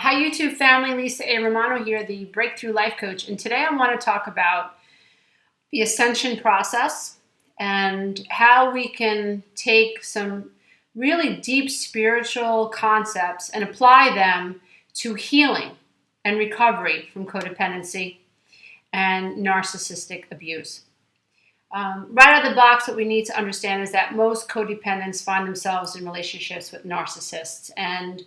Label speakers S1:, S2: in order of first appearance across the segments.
S1: Hi YouTube family, Lisa A. Romano here, the Breakthrough Life Coach, and today I want to talk about the ascension process and how we can take some really deep spiritual concepts and apply them to healing and recovery from codependency and narcissistic abuse. Right out of the box, what we need to understand is that most codependents find themselves in relationships with narcissists, and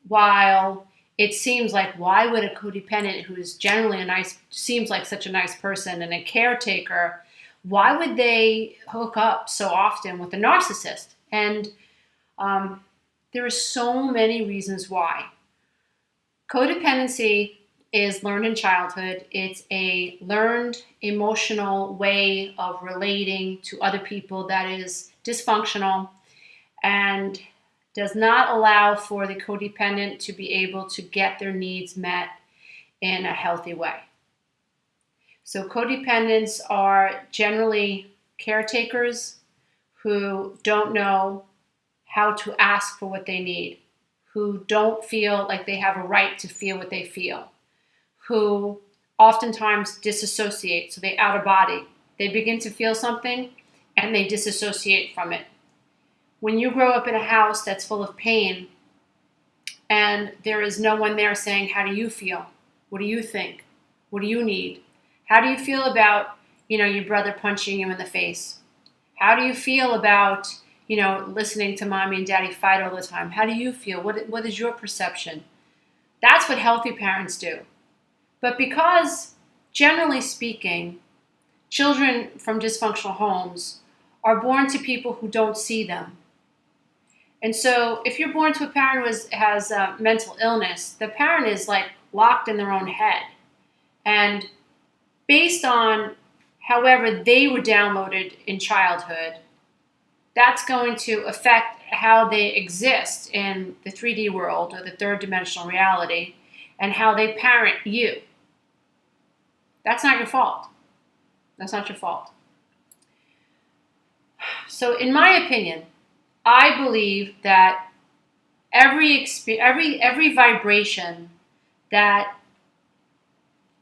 S1: while it seems like, why would a codependent who is generally seems like such a nice person and a caretaker, why would they hook up so often with a narcissist? And there are so many reasons why. Codependency is learned in childhood. It's a learned emotional way of relating to other people that is dysfunctional and does not allow for the codependent to be able to get their needs met in a healthy way. So codependents are generally caretakers who don't know how to ask for what they need, who don't feel like they have a right to feel what they feel, who oftentimes disassociate, so they out of body. They begin to feel something and they disassociate from it. When you grow up in a house that's full of pain and there is no one there saying, how do you feel? What do you think? What do you need? How do you feel about, your brother punching you in the face? How do you feel about, listening to mommy and daddy fight all the time? How do you feel? What is your perception? That's what healthy parents do. But because, generally speaking, children from dysfunctional homes are born to people who don't see them. And so if you're born to a parent who has mental illness, the parent is like locked in their own head. And based on however they were downloaded in childhood, that's going to affect how they exist in the 3D world or the third dimensional reality and how they parent you. That's not your fault. That's not your fault. So in my opinion, I believe that every vibration that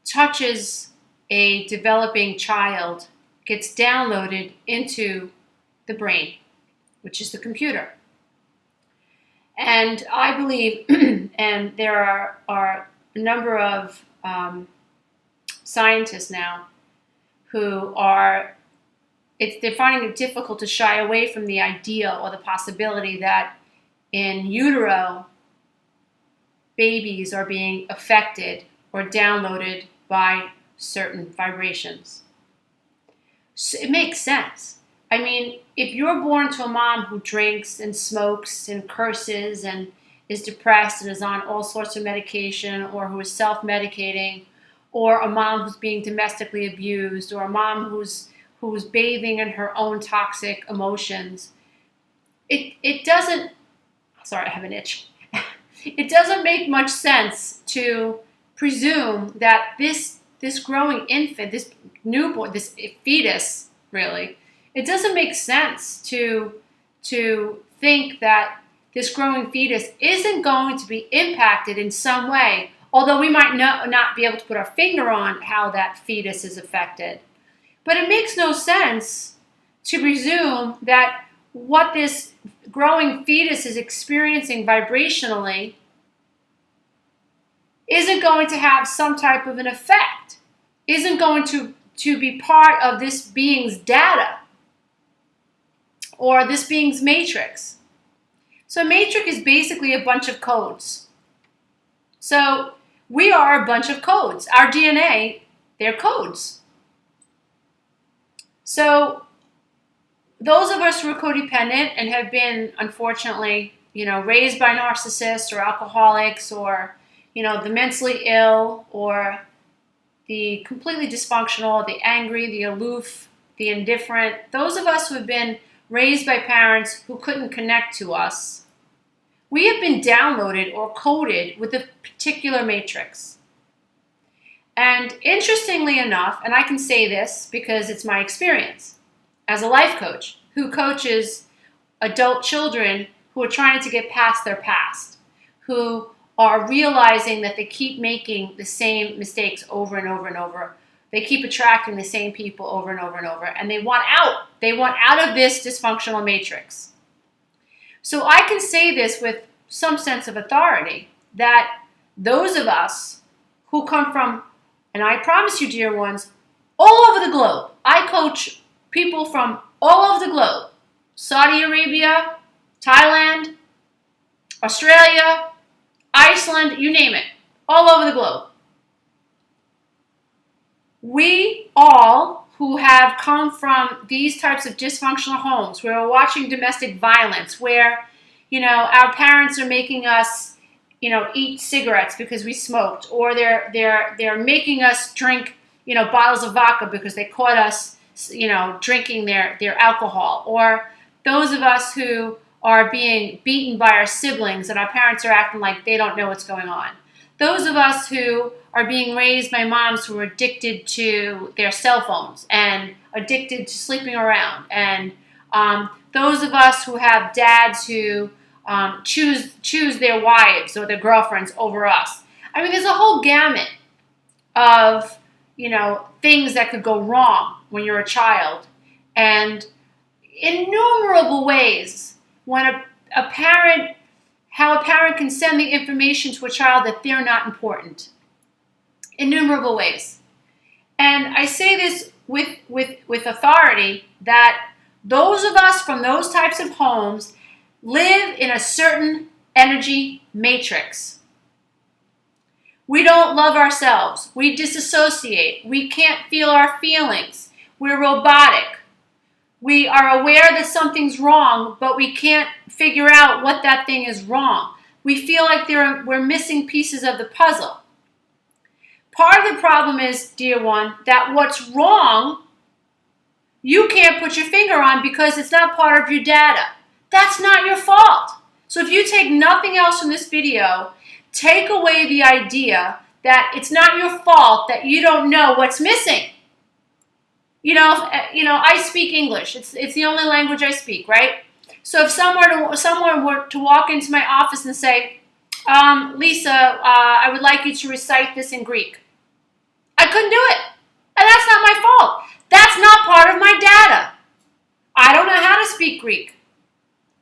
S1: touches a developing child gets downloaded into the brain, which is the computer. And I believe, and there are a number of scientists now who they're finding it difficult to shy away from the idea or the possibility that in utero, babies are being affected or downloaded by certain vibrations. So it makes sense. I mean, if you're born to a mom who drinks and smokes and curses and is depressed and is on all sorts of medication, or who is self-medicating, or a mom who's being domestically abused, or a mom who's bathing in her own toxic emotions, it doesn't, sorry, I have an itch. It doesn't make much sense to presume that this growing infant, this newborn, this fetus, really, it doesn't make sense to think that this growing fetus isn't going to be impacted in some way, although we might not be able to put our finger on how that fetus is affected. But it makes no sense to presume that what this growing fetus is experiencing vibrationally isn't going to have some type of an effect, isn't going to be part of this being's data or this being's matrix. So a matrix is basically a bunch of codes. So we are a bunch of codes. Our DNA, they're codes. So those of us who are codependent and have been, unfortunately, raised by narcissists or alcoholics or, the mentally ill or the completely dysfunctional, the angry, the aloof, the indifferent, those of us who have been raised by parents who couldn't connect to us, we have been downloaded or coded with a particular matrix. And interestingly enough, and I can say this because it's my experience as a life coach who coaches adult children who are trying to get past their past, who are realizing that they keep making the same mistakes over and over and over. They keep attracting the same people over and over and over, and they want out. They want out of this dysfunctional matrix. So I can say this with some sense of authority, that those of us who come from, and I promise you, dear ones, all over the globe. I coach people from all over the globe. Saudi Arabia, Thailand, Australia, Iceland, you name it, all over the globe. We all who have come from these types of dysfunctional homes, where we're watching domestic violence, where, our parents are making us, eat cigarettes because we smoked, or they're making us drink, bottles of vodka because they caught us, drinking their alcohol, or those of us who are being beaten by our siblings and our parents are acting like they don't know what's going on. Those of us who are being raised by moms who are addicted to their cell phones and addicted to sleeping around. And those of us who have dads who choose their wives or their girlfriends over us. I mean, there's a whole gamut of, things that could go wrong when you're a child. And innumerable ways when a parent, how a parent can send the information to a child that they're not important. Innumerable ways. And I say this with authority, that those of us from those types of homes live in a certain energy matrix. We don't love ourselves. We disassociate. We can't feel our feelings. We're robotic. We are aware that something's wrong, but we can't figure out what that thing is wrong. We feel like we're missing pieces of the puzzle. Part of the problem is, dear one, that what's wrong, you can't put your finger on because it's not part of your data. That's not your fault. So if you take nothing else from this video, take away the idea that it's not your fault that you don't know what's missing. I speak English. It's the only language I speak, right? So if someone were to walk into my office and say, Lisa, I would like you to recite this in Greek. I couldn't do it. And that's not my fault. That's not part of my data. I don't know how to speak Greek.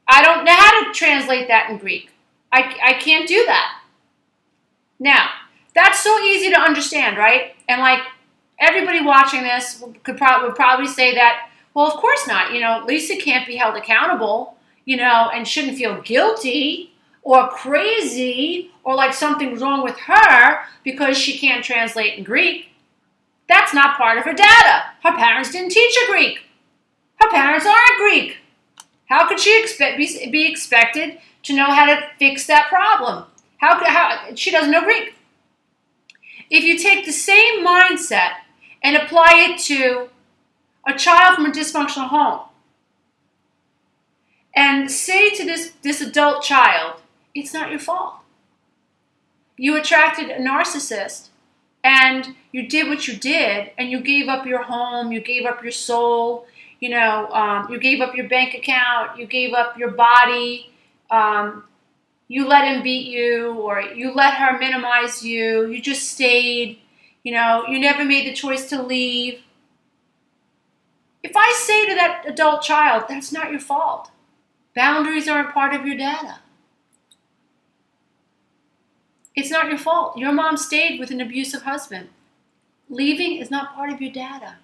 S1: I don't know how to translate that in Greek. I can't do that. Now, that's so easy to understand, right? And everybody watching this would probably say that, well, of course not. Lisa can't be held accountable, and shouldn't feel guilty or crazy or like something's wrong with her because she can't translate in Greek. That's not part of her data. Her parents didn't teach her Greek. Her parents aren't Greek. How could she be expected to know how to fix that problem? How she doesn't know Greek. If you take the same mindset and apply it to a child from a dysfunctional home, and say to this adult child, it's not your fault. You attracted a narcissist, and you did what you did, and you gave up your home, you gave up your soul, you gave up your bank account, you gave up your body, you let him beat you, or you let her minimize you, you just stayed, you never made the choice to leave. If I say to that adult child, that's not your fault. Boundaries aren't part of your data. It's not your fault. Your mom stayed with an abusive husband. Leaving is not part of your data.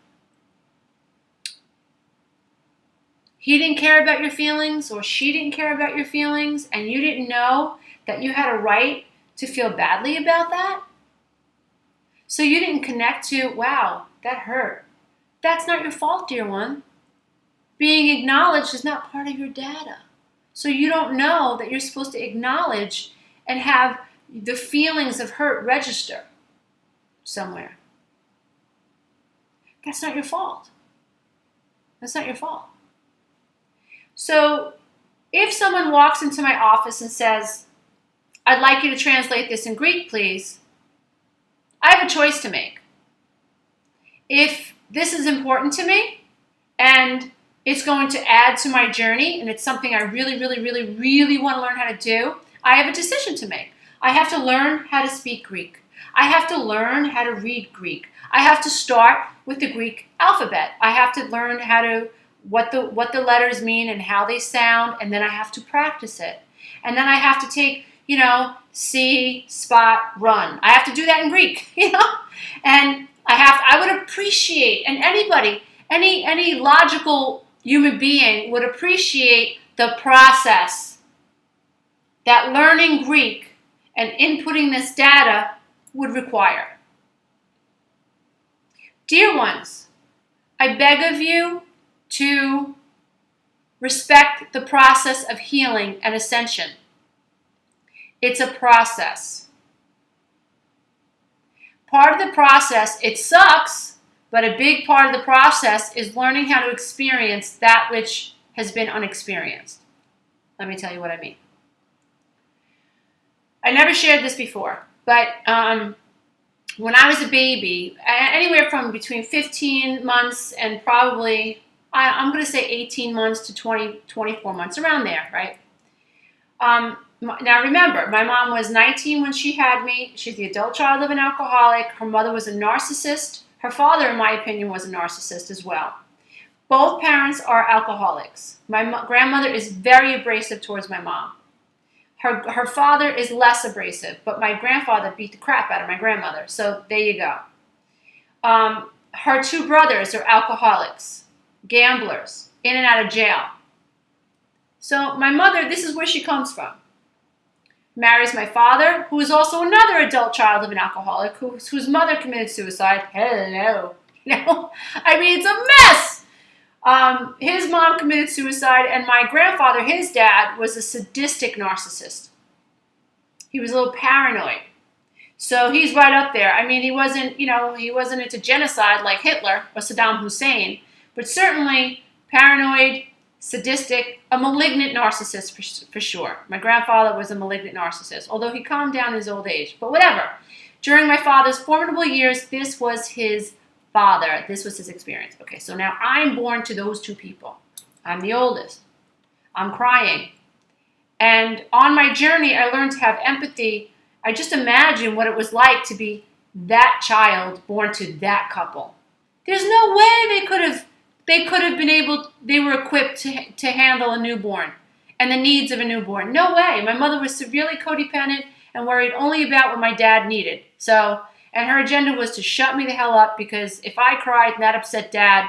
S1: He didn't care about your feelings, or she didn't care about your feelings, and you didn't know that you had a right to feel badly about that. So you didn't connect to, wow, that hurt. That's not your fault, dear one. Being acknowledged is not part of your data. So you don't know that you're supposed to acknowledge and have the feelings of hurt register somewhere. That's not your fault. That's not your fault. So if someone walks into my office and says, I'd like you to translate this in Greek, please, I have a choice to make. If this is important to me and it's going to add to my journey and it's something I really, really, really, really want to learn how to do, I have a decision to make. I have to learn how to speak Greek. I have to learn how to read Greek. I have to start with the Greek alphabet. I have to learn how to what the letters mean and how they sound, and then I have to practice it. And then I have to take, see, spot, run. I have to do that in Greek, And I would appreciate, and anybody, any logical human being would appreciate the process that learning Greek and inputting this data would require. Dear ones, I beg of you to respect the process of healing and ascension. It's a process. Part of the process, it sucks, but a big part of the process is learning how to experience that which has been unexperienced. Let me tell you what I mean. I never shared this before, but when I was a baby, anywhere from between 15 months and probably, I'm going to say 18 months to 24 months, around there, right? Now remember, my mom was 19 when she had me. She's the adult child of an alcoholic. Her mother was a narcissist. Her father, in my opinion, was a narcissist as well. Both parents are alcoholics. My grandmother is very abrasive towards my mom. Her father is less abrasive, but my grandfather beat the crap out of my grandmother. So there you go. Her two brothers are alcoholics, gamblers, in and out of jail. So my mother, this is where she comes from. Marries my father, who is also another adult child of an alcoholic, whose mother committed suicide. Hello. I mean, it's a mess. His mom committed suicide, and my grandfather, his dad, was a sadistic narcissist. He was a little paranoid. So he's right up there. I mean, he wasn't into genocide like Hitler or Saddam Hussein, but certainly paranoid, sadistic, a malignant narcissist for sure. My grandfather was a malignant narcissist, although he calmed down in his old age, but whatever. During my father's formidable years, this was his father. This was his experience. Okay, so now I'm born to those two people. I'm the oldest. I'm crying. And on my journey, I learned to have empathy. I just imagine what it was like to be that child born to that couple. There's no way they were equipped to handle a newborn and the needs of a newborn. No way. My mother was severely codependent and worried only about what my dad needed. And her agenda was to shut me the hell up, because if I cried and that upset Dad,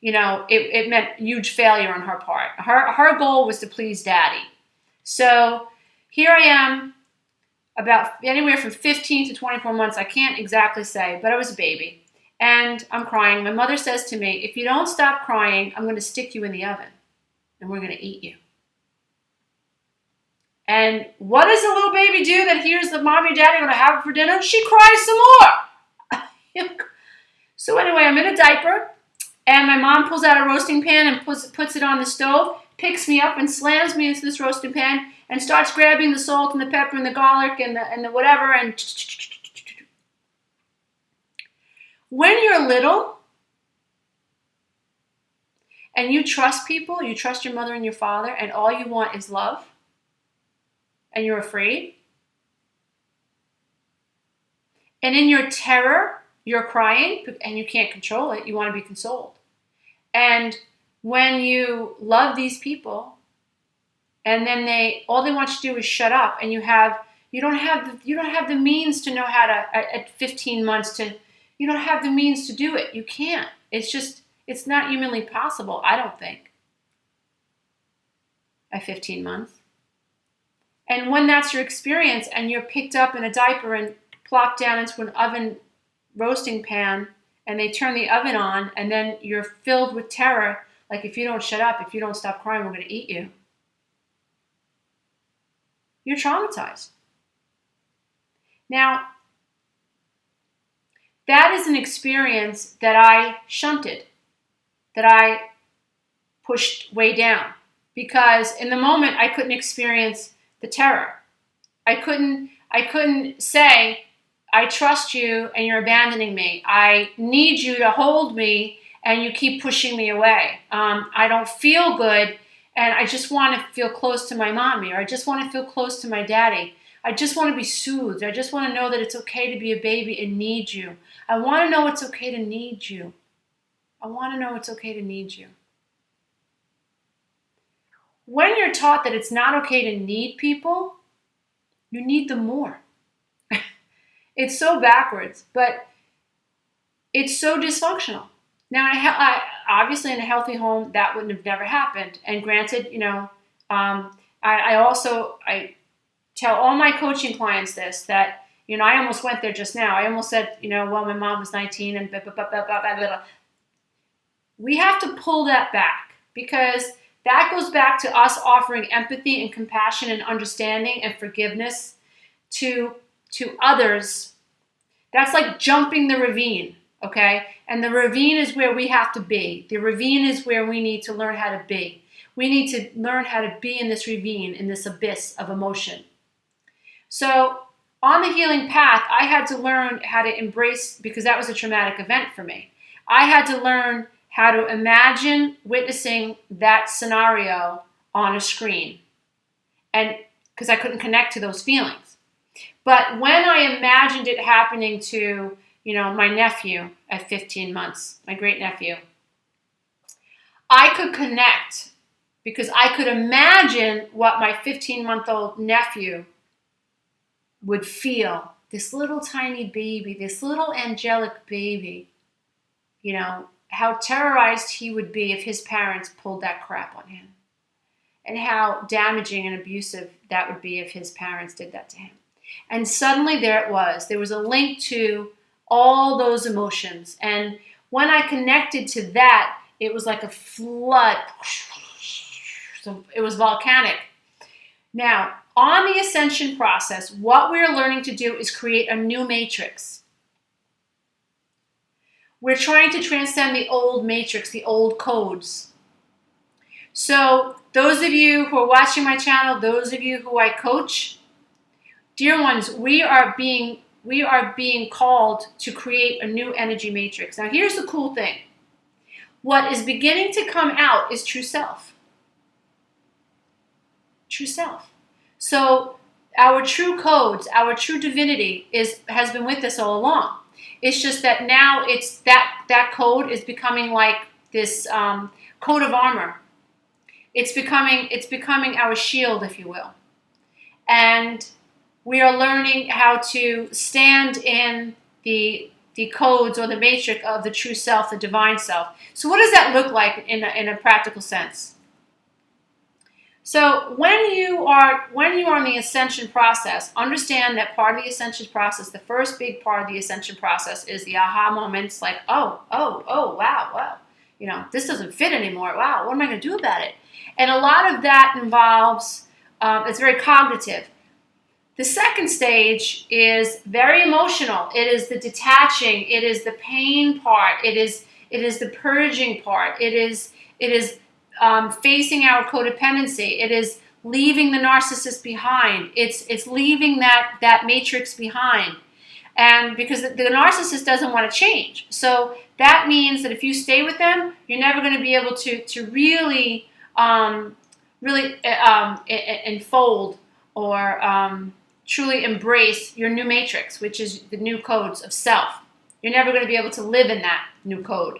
S1: it meant huge failure on her part. Her goal was to please Daddy. So here I am, about anywhere from 15 to 24 months. I can't exactly say, but I was a baby. And I'm crying. My mother says to me, if you don't stop crying, I'm going to stick you in the oven and we're going to eat you. And what does a little baby do that hears that mommy and daddy are going to have it for dinner? She cries some more. So anyway, I'm in a diaper, and my mom pulls out a roasting pan and puts it on the stove, picks me up and slams me into this roasting pan and starts grabbing the salt and the pepper and the garlic and the whatever. And when you're little and you trust people, you trust your mother and your father, and all you want is love, and you're afraid, and in your terror, you're crying, and you can't control it. You want to be consoled. And when you love these people, and then all they want you to do is shut up, and you don't have the means to know how to, at 15 months, you don't have the means to do it. You can't. It's not humanly possible, I don't think, at 15 months. And when that's your experience and you're picked up in a diaper and plopped down into an oven roasting pan, and they turn the oven on, and then you're filled with terror, like, if you don't shut up, if you don't stop crying, we're going to eat you. You're traumatized. Now, that is an experience that I shunted, that I pushed way down, because in the moment I couldn't experience the terror. I couldn't say, I trust you and you're abandoning me. I need you to hold me and you keep pushing me away. I don't feel good and I just want to feel close to my mommy, or I just want to feel close to my daddy. I just want to be soothed. I just want to know that it's okay to be a baby and need you. I want to know it's okay to need you. I want to know it's okay to need you. When you're taught that it's not okay to need people, you need them more. It's so backwards, but it's so dysfunctional. Now, obviously in a healthy home, that wouldn't have never happened. And granted, I tell all my coaching clients this, that, I almost went there just now. I almost said, well, my mom was 19 and blah, blah, blah, blah, blah, blah, blah. We have to pull that back, because that goes back to us offering empathy and compassion and understanding and forgiveness to others. That's like jumping the ravine, okay? And the ravine is where we have to be. The ravine is where we need to learn how to be. We need to learn how to be in this ravine, in this abyss of emotion. So on the healing path, I had to learn how to embrace, because that was a traumatic event for me. I had to learn how to imagine witnessing that scenario on a screen, and because I couldn't connect to those feelings. But when I imagined it happening to, my nephew at 15 months, my great nephew, I could connect, because I could imagine what my 15-month-old nephew would feel. This little tiny baby, this little angelic baby, how terrorized he would be if his parents pulled that crap on him, and how damaging and abusive that would be if his parents did that to him. And suddenly there it was. There was a link to all those emotions. And when I connected to that, it was like a flood. So it was volcanic. Now, on the ascension process, what we're learning to do is create a new matrix. We're trying to transcend the old matrix, the old codes. So those of you who are watching my channel, those of you who I coach, dear ones, we are being called to create a new energy matrix. Now here's the cool thing. What is beginning to come out is true self. True self. So our true codes, our true divinity has been with us all along. It's just that now it's that code is becoming like this coat of armor. It's becoming our shield, if you will. And we are learning how to stand in the codes or the matrix of the true self, the divine self. So what does that look like in a practical sense? So when you are in the ascension process, understand that part of the ascension process, the first big part of the ascension process, is the aha moments, like, oh, wow, this doesn't fit anymore. Wow, what am I going to do about it? And a lot of that involves, it's very cognitive. The second stage is very emotional. It is the detaching. It is the pain part. It is the purging part. It is facing our codependency. It is leaving the narcissist behind. It's leaving that matrix behind. And because the narcissist doesn't want to change. So that means that if you stay with them, you're never going to be able to really enfold or truly embrace your new matrix, which is the new codes of self. You're never going to be able to live in that new code.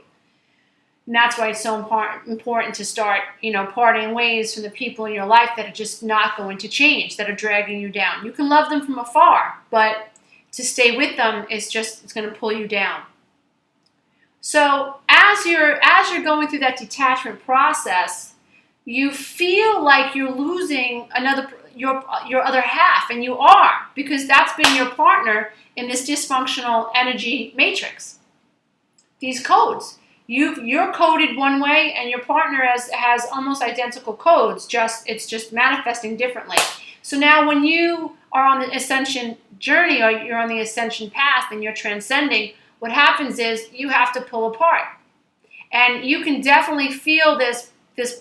S1: And that's why it's so important to start, parting ways from the people in your life that are just not going to change, that are dragging you down. You can love them from afar, but to stay with them it's going to pull you down. So as you're going through that detachment process, you feel like you're losing your other half, and you are, because that's been your partner in this dysfunctional energy matrix. These codes. You're coded one way, and your partner has almost identical codes. It's just manifesting differently. So now, when you are on the ascension journey, or you're on the ascension path, and you're transcending, what happens is you have to pull apart, and you can definitely feel this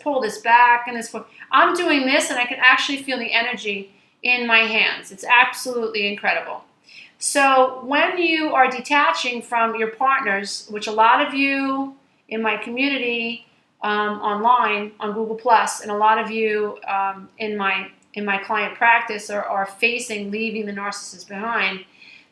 S1: pull, this back, and this forth. I'm doing this, and I can actually feel the energy in my hands. It's absolutely incredible. So when you are detaching from your partners, which a lot of you in my community online on Google Plus, and a lot of you in in my client practice are facing leaving the narcissist behind,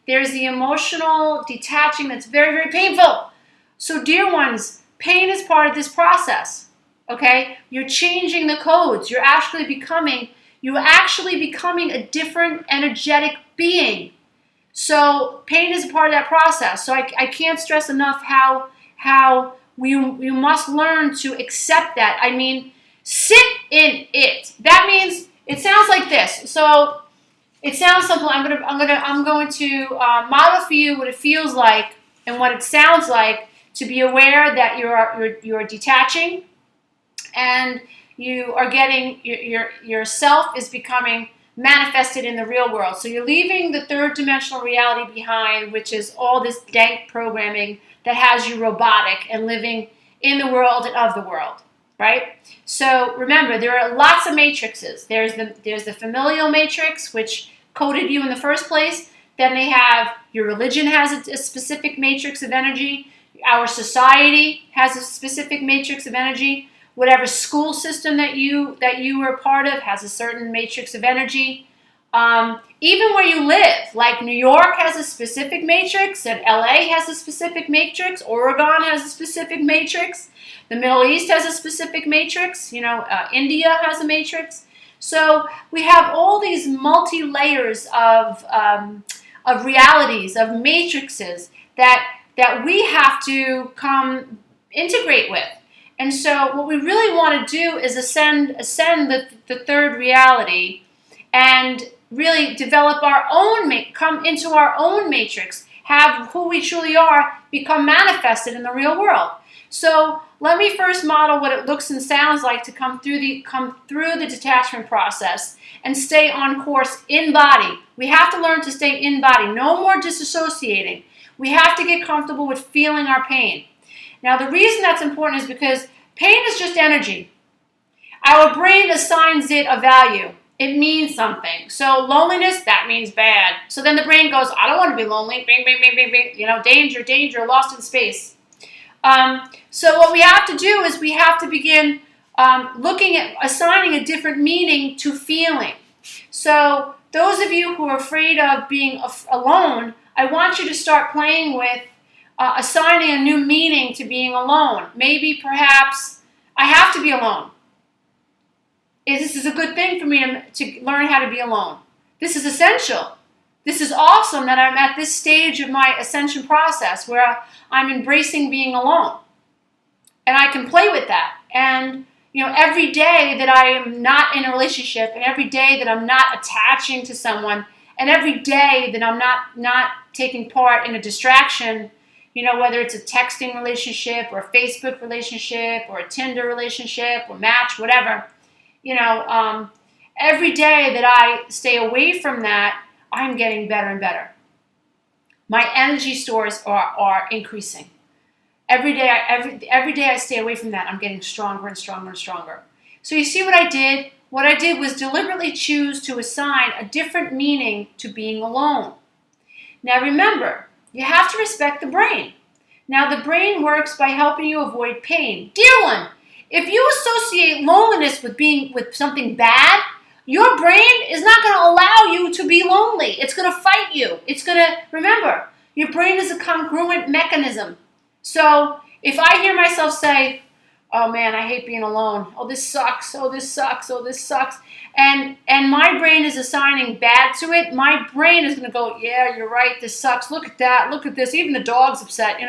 S1: there's the emotional detaching that's very, very painful. So dear ones, pain is part of this process, okay? You're changing the codes. You're actually becoming a different energetic being. So pain is a part of that process. So I can't stress enough how you must learn to accept that. I mean, sit in it. That means it sounds like this. So it sounds simple. I'm going to model for you what it feels like and what it sounds like to be aware that you're detaching, and you are getting yourself is becoming manifested in the real world. So you're leaving the third dimensional reality behind, which is all this dank programming that has you robotic and living in the world and of the world, right? So remember, there are lots of matrices. There's the familial matrix, which coded you in the first place. Then they have your religion has a specific matrix of energy. Our society has a specific matrix of energy. Whatever school system that you were a part of has a certain matrix of energy. Even where you live, like New York has a specific matrix, and LA has a specific matrix, Oregon has a specific matrix, the Middle East has a specific matrix, India has a matrix. So we have all these multi-layers of realities, of matrices that we have to come integrate with. And so what we really want to do is ascend the third reality and really develop our own, come into our own matrix, have who we truly are become manifested in the real world. So let me first model what it looks and sounds like to come through the detachment process and stay on course in body. We have to learn to stay in body. No more disassociating. We have to get comfortable with feeling our pain. Now, the reason that's important is because pain is just energy. Our brain assigns it a value. It means something. So loneliness, that means bad. So then the brain goes, I don't want to be lonely. Bing, bing, bing, bing, bing. Danger, danger, lost in space. So what we have to do is we have to begin looking at assigning a different meaning to feeling. So those of you who are afraid of being alone, I want you to start playing with assigning a new meaning to being alone. Maybe, perhaps, I have to be alone. This is a good thing for me to learn how to be alone. This is essential. This is awesome that I'm at this stage of my ascension process where I'm embracing being alone. And I can play with that. And, every day that I am not in a relationship, and every day that I'm not attaching to someone, and every day that I'm not taking part in a distraction, whether it's a texting relationship or a Facebook relationship or a Tinder relationship or Match, whatever, every day that I stay away from that, I'm getting better and better. My energy stores are increasing. Every day I stay away from that, I'm getting stronger and stronger and stronger. So you see what I did? What I did was deliberately choose to assign a different meaning to being alone. Now remember, you have to respect the brain. Now the brain works by helping you avoid pain. Dear one, if you associate loneliness with something bad, your brain is not going to allow you to be lonely. It's going to fight you. Remember, your brain is a congruent mechanism. So if I hear myself say, oh man, I hate being alone. Oh, this sucks. Oh, this sucks. Oh, this sucks. And my brain is assigning bad to it. My brain is going to go, yeah, you're right. This sucks. Look at that. Look at this. Even the dog's upset,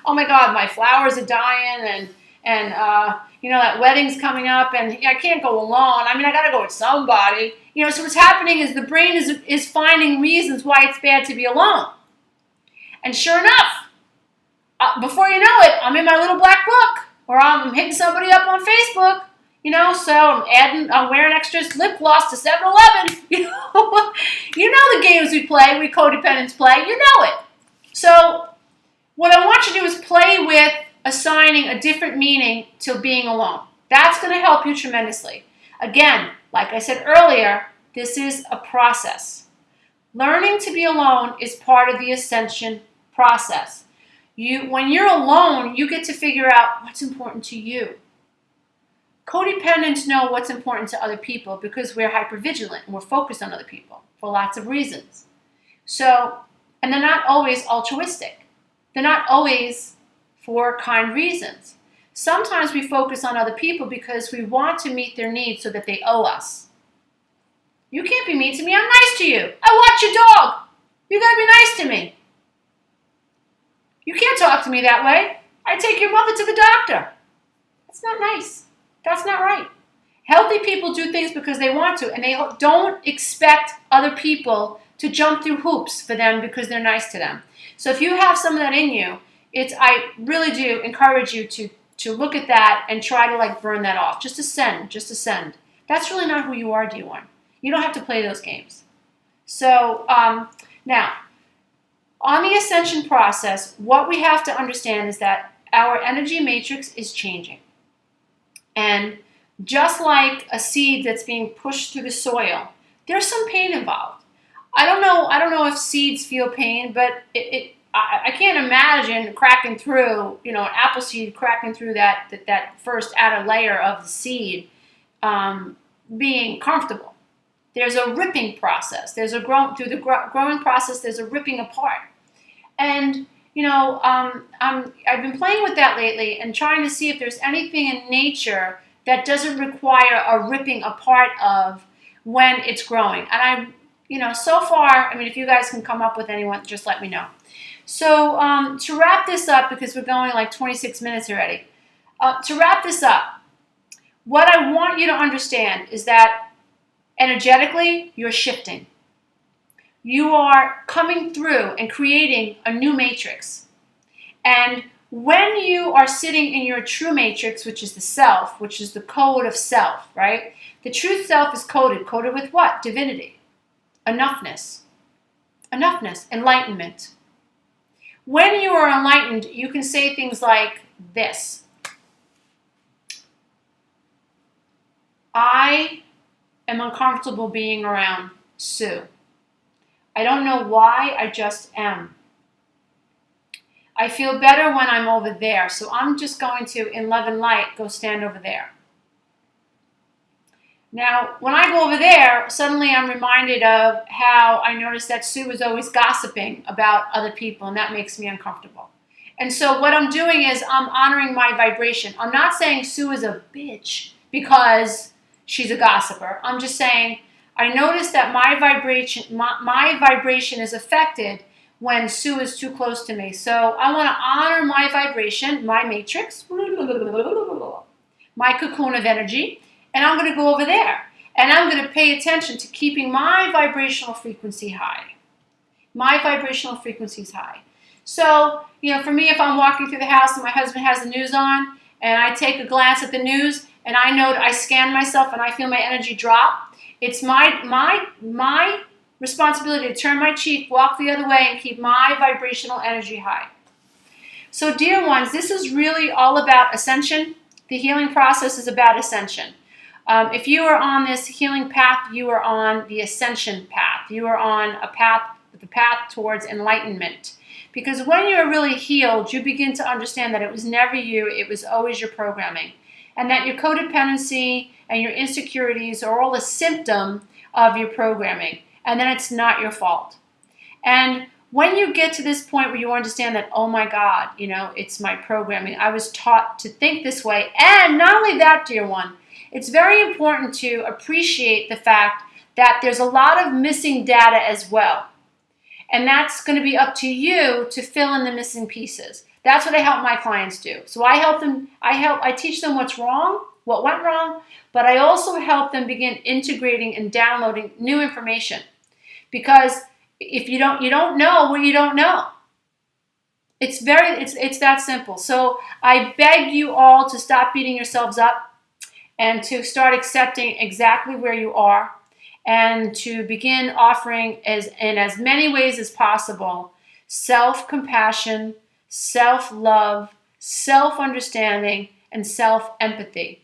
S1: Oh my God, my flowers are dying and that wedding's coming up and I can't go alone. I mean, I got to go with somebody. So what's happening is the brain is finding reasons why it's bad to be alone. And sure enough, before you know it, I'm in my little black book, or I'm hitting somebody up on Facebook, so I'm wearing extra lip gloss to 7-Eleven, You know the games we codependents play, you know it. So what I want you to do is play with assigning a different meaning to being alone. That's going to help you tremendously. Again, like I said earlier, this is a process. Learning to be alone is part of the ascension process. When you're alone, you get to figure out what's important to you. Codependents know what's important to other people because we're hypervigilant and we're focused on other people for lots of reasons. So, and they're not always altruistic. They're not always for kind reasons. Sometimes we focus on other people because we want to meet their needs so that they owe us. You can't be mean to me. I'm nice to you. I watch your dog. You gotta be nice to me. You can't talk to me that way. I take your mother to the doctor. That's not nice. That's not right. Healthy people do things because they want to, and they don't expect other people to jump through hoops for them because they're nice to them. So if you have some of that in you, I really do encourage you to look at that and try to like burn that off. Just ascend. That's really not who you are, D1. You don't have to play those games. So now, on the ascension process, what we have to understand is that our energy matrix is changing. And just like a seed that's being pushed through the soil, there's some pain involved. I don't know if seeds feel pain, but I can't imagine cracking through, an apple seed cracking through that first outer layer of the seed being comfortable. There's a ripping process. Through the growing process, there's a ripping apart. And, I've been playing with that lately and trying to see if there's anything in nature that doesn't require a ripping apart of when it's growing. And so far, if you guys can come up with anyone, just let me know. So to wrap this up, because we're going like 26 minutes already, to wrap this up, what I want you to understand is that energetically, you're shifting. You are coming through and creating a new matrix. And when you are sitting in your true matrix, which is the self, which is the code of self, right? The true self is coded. Coded with what? Divinity. Enoughness, enlightenment. When you are enlightened, you can say things like this. I am uncomfortable being around Sue. I don't know why, I just am. I feel better when I'm over there, so I'm just going to, in love and light, go stand over there. Now, when I go over there, suddenly I'm reminded of how I noticed that Sue was always gossiping about other people, and that makes me uncomfortable. And so what I'm doing is I'm honoring my vibration. I'm not saying Sue is a bitch because she's a gossiper. I'm just saying I noticed that my vibration is affected when Sue is too close to me. So I want to honor my vibration, my matrix, my cocoon of energy, and I'm going to go over there. And I'm going to pay attention to keeping my vibrational frequency high. My vibrational frequency is high. So, for me, if I'm walking through the house and my husband has the news on, and I take a glance at the news, and I scan myself and I feel my energy drop, it's my responsibility to turn my cheek, walk the other way, and keep my vibrational energy high. So, dear ones, this is really all about ascension. The healing process is about ascension. If you are on this healing path, you are on the ascension path. You are on the path towards enlightenment. Because when you're really healed, you begin to understand that it was never you, it was always your programming. And that your codependency and your insecurities are all a symptom of your programming. And then it's not your fault. And when you get to this point where you understand that, oh my God, it's my programming. I was taught to think this way. And not only that, dear one, it's very important to appreciate the fact that there's a lot of missing data as well. And that's going to be up to you to fill in the missing pieces. That's what I help my clients do. So I teach them what's wrong, what went wrong, but I also help them begin integrating and downloading new information. Because if you don't know what you don't know. It's that simple. So I beg you all to stop beating yourselves up and to start accepting exactly where you are and to begin offering in as many ways as possible self-compassion, self-love, self-understanding, and self-empathy.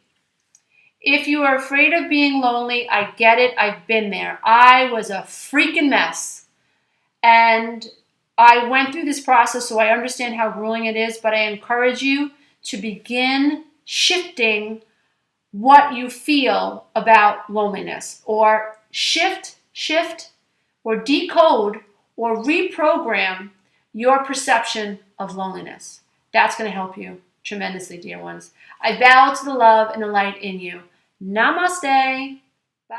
S1: If you are afraid of being lonely, I get it. I've been there. I was a freaking mess. And I went through this process, so I understand how grueling it is, but I encourage you to begin shifting what you feel about loneliness, or shift, or decode or reprogram your perception of loneliness. That's going to help you tremendously, dear ones. I bow to the love and the light in you. Namaste. Bye.